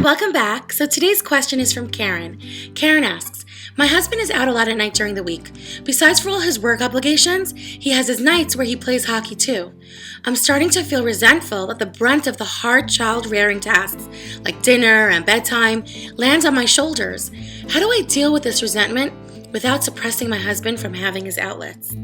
Welcome back. So today's question is from Karen. Karen asks, my husband is out a lot at night during the week. Besides for all his work obligations, he has his nights where he plays hockey too. I'm starting to feel resentful that the brunt of the hard child-rearing tasks, like dinner and bedtime, lands on my shoulders. How do I deal with this resentment without suppressing my husband from having his outlets?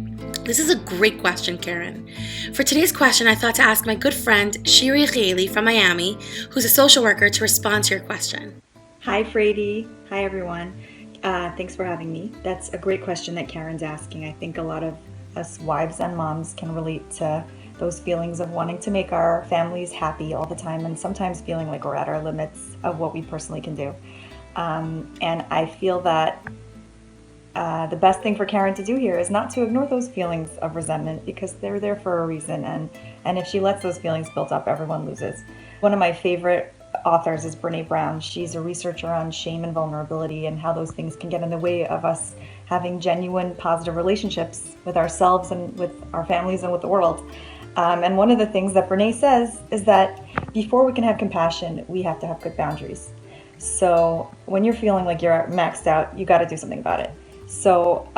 This is a great question, Karen. For today's question, I thought to ask my good friend, Shira Yechieli from Miami, who's a social worker, to respond to your question. Hi, Fraidy. Hi, everyone. Thanks for having me. That's a great question that Karen's asking. I think a lot of us wives and moms can relate to those feelings of wanting to make our families happy all the time and sometimes feeling like we're at our limits of what we personally can do. And I feel that the best thing for Karen to do here is not to ignore those feelings of resentment because they're there for a reason. And if she lets those feelings build up, everyone loses. One of my favorite authors is Brene Brown. She's a researcher on shame and vulnerability and how those things can get in the way of us having genuine positive relationships with ourselves and with our families and with the world. And one of the things that Brene says is that before we can have compassion, we have to have good boundaries. So when you're feeling like you're maxed out, you got to do something about it. So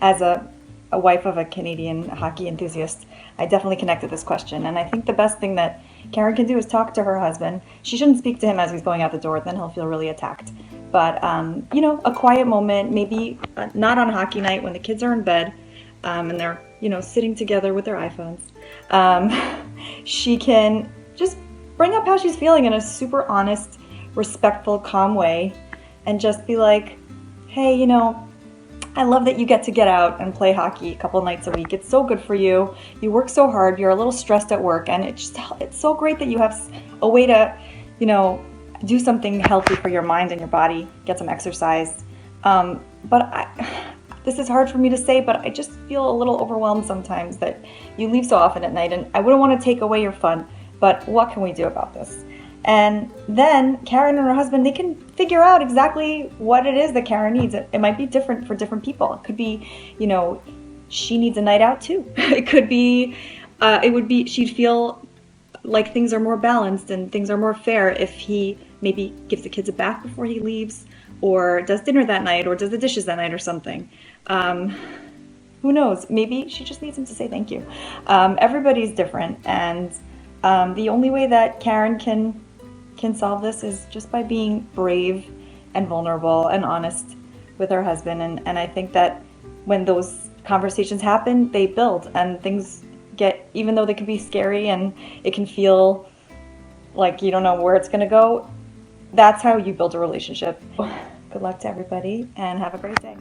as a wife of a Canadian hockey enthusiast, I definitely connect with this question. And I think the best thing that Karen can do is talk to her husband. She shouldn't speak to him as he's going out the door, then he'll feel really attacked. But, a quiet moment, maybe not on hockey night when the kids are in bed and they're, sitting together with their iPhones. She can just bring up how she's feeling in a super honest, respectful, calm way and just be like, hey, I love that you get to get out and play hockey a couple nights a week. It's so good for you. You work so hard. You're a little stressed at work, and it's so great that you have a way to, do something healthy for your mind and your body, get some exercise. This is hard for me to say, but I just feel a little overwhelmed sometimes that you leave so often at night, and I wouldn't want to take away your fun, but what can we do about this? And then Karen and her husband, they can figure out exactly what it is that Karen needs. It might be different for different people. It could be, she needs a night out too. It could be, she'd feel like things are more balanced and things are more fair if he maybe gives the kids a bath before he leaves or does dinner that night or does the dishes that night or something. Who knows? Maybe she just needs him to say thank you. Everybody's different. And the only way that Karen can solve this is just by being brave and vulnerable and honest with her husband. And I think that when those conversations happen, they build and things get, even though they can be scary and it can feel like you don't know where it's going to go, that's how you build a relationship. Good luck to everybody and have a great day.